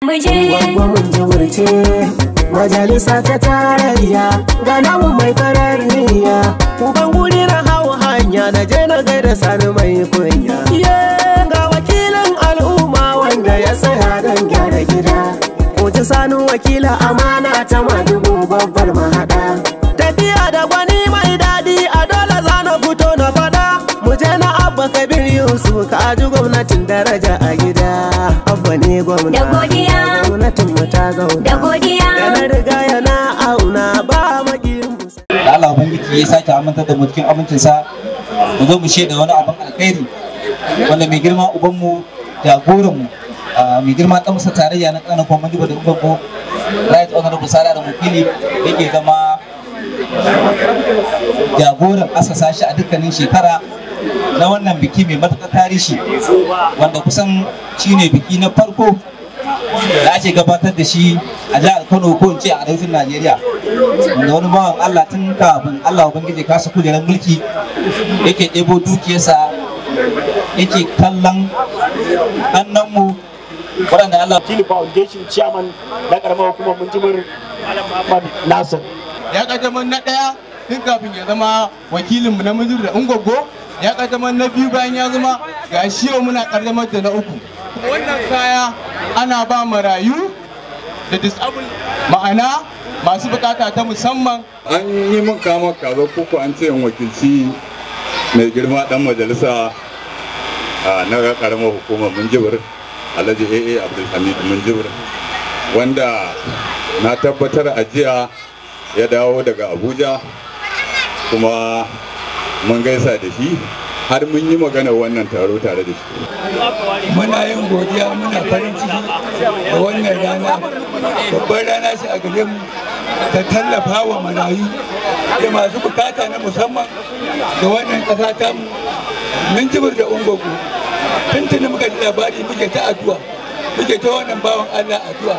Gwagwa mun jimurce majalisa ta tarayya ga namu mai farar niyya. Uban guri na hau hanya na je na gaida sani mai kunya. Ga wakilin al'umma wanda ya tsaya don gyara gida. Kuci sani wakila amana ta madugu babbar mahaɗa. Tafiya da gwani mai daɗi a dole za na fito na faɗa. Mu je na Abba Kabir Yusuf ka ji gwamnatin daraja a gida. Abba ne gwamna da godiya, gwamnatin mu ta zauna da godiya. da na riga yana auna ba makirin mu. Da Allah ubangiji ya sake amintar da mu cikin amincinsa mu zo mu shaida wani abin alkhairi wanda mai girma ubanmu jagoranmu mai girma dan musa tarayya na kanan kuma magiba da ubanmu right honorable Sala da Mukili yake zama jagoran asasa shi a dukkanin shekara na wannan biki mai matuƙar tarihi wanda kusan shine biki na farko da ake gabatar da shi a jihar Kano ko in ce a arewacin Najeriya, wanda wani bawan Allah tun kafin Allah ubangiji kasa kujerar mulki yake ɗebo dukiyarsa yake kallon hannunmu waɗanda Allah Kili Foundation Chairman na ƙaramar hukumar Minjibir Ahmad Nasir ya kaddamar na ɗaya tun kafin ya zama wakilinmu na Minjibir da Ungogo, ya kaddamar na biyu bayan ya zama ga shi yau muna kaddamar da na uku. Wannan kaya ana ba marayu da disabled, ma'ana masu bukata ta musamman. An yi min kama kaza koko an ce wakilci mai girma dan majalisa na karamar hukumar Minjibir Alhaji AA Abdulhamid Minjibir, wanda na tabbatar a jiya ya dawo daga Abuja kuma mun gaisa da shi har mun yi magana wannan taro tare da shi. Muna yin godiya, muna farin ciki da wannan rana, babbar rana ce a gare mu ta tallafa wa marayu da masu bukata na musamman da wannan ƙasa ta mu Minjibir da Ungogo. Tuntuni muka ji labari muke ta addu'a, muke ta wannan bawan Allah addu'a,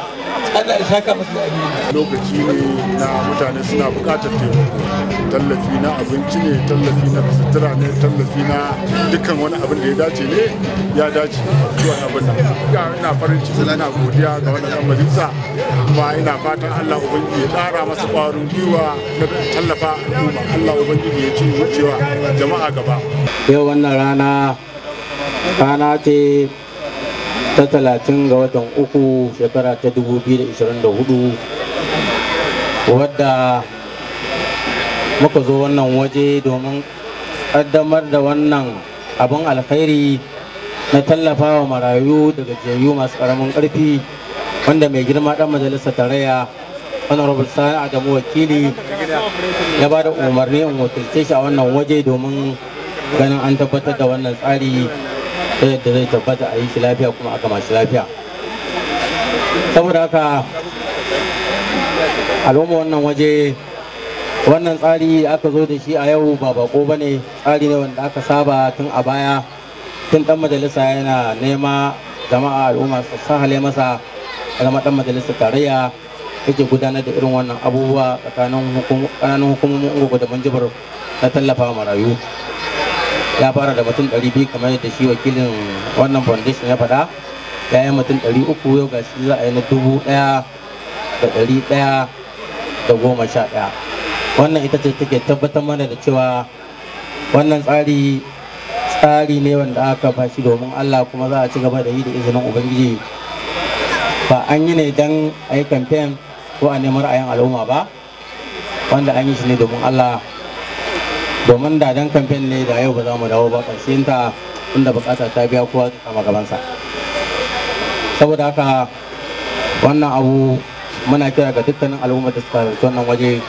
Allah ya saka masu da alheri. Lokaci ne na mutane suna buƙatar taimako, tallafi na abinci ne, tallafi na sutura ne, tallafi na dukkan wani abin da ya dace ne ya dace zuwa abin nan. Ina farin ciki, ina godiya ga wannan ɗan majalisa, kuma ina fatan Allah ubangiji ya ƙara masa ƙwarin gwiwa na tallafa al'umma. Allah ubangiji ya ci wucewa jama'a gaba. Yau wannan rana ce ta 30 ga watan uku shekara ta 2024 wadda muka zo wannan waje domin kaddamar da wannan abin alkhairi na tallafa wa marayu daga gajiyayyu masu karamin karfi, wanda mai girma dan majalisar tarayya honorable Sani Adamu Wakili ya ba da umarni in wakilce shi a wannan waje domin ganin an tabbatar da wannan tsari ta yadda zai tabbata a yi shi lafiya kuma a gama shi lafiya. Saboda haka al'umma wannan waje, wannan tsari aka zo da shi a yau ba bako ba ne, tsari ne wanda aka saba tun a baya, tun dan majalisa yana nema jama'a al'umma su sahale masa zama dan majalisar tarayya yake gudanar da irin wannan abubuwa tsakanin ƙananan hukumomin Ungogo da Minjibir na tallafa marayu. Ya fara da mutum 200 kamar yadda shi wakilin wannan foundation ya faɗa, ya yi mutum 300, yau ga shi za a yi na 1,111. Wannan ita ce take tabbatar mana da cewa wannan tsari ne wanda aka ba shi domin Allah, kuma za a ci gaba da yi da izinin Ubangiji. Ba an yi ne don a yi kamfen ko a neman ra'ayin al'umma ba, wanda an yi shi ne domin Allah. Domin da dan kamfen ne da yau ba za mu dawo ba ƙarshen ta, inda bukata ta biya kowa ta kama gabansa. Saboda haka wannan abu muna kira ga dukkanin al'ummar da suka halarci wannan waje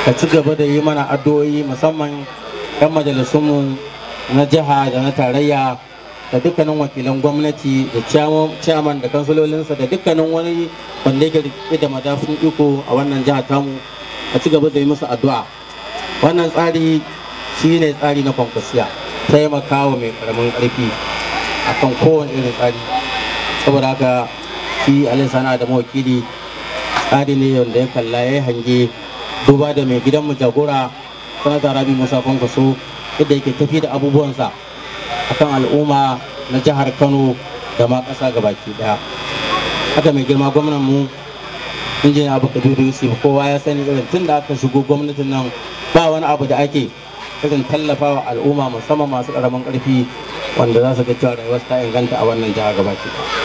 ka ci gaba da yi mana addu'o'i, musamman 'yan majalisunmu na jiha da na tarayya da dukkanin wakilan gwamnati da ciyaman da kansulolinsa da dukkanin wani wanda yake da madafun iko a wannan jiha tamu, a ci gaba da yi musu addu'a. Wannan tsari shi ne tsari na kwankwasiya, taimakawa mai karamin karfi a kan kowane irin tsari. Saboda haka shi Sani Adamu Wakili tsari ne wanda ya kalla ya hange duba da mai gidanmu jagora Sanata Rabi Musa Kwankwaso yadda yake tafi da abubuwansa akan al'umma na jihar Kano da ma ƙasa gabaki ɗaya. haka mai girma gwamnan mu injiniya Abu Kabiru Yusuf kowa ya sani irin tun da aka shigo gwamnatin nan ba wani abu da ake irin tallafawa al'umma musamman masu karamin karfi wanda za su ga cewa rayuwar ta inganta a wannan jiha gabaki.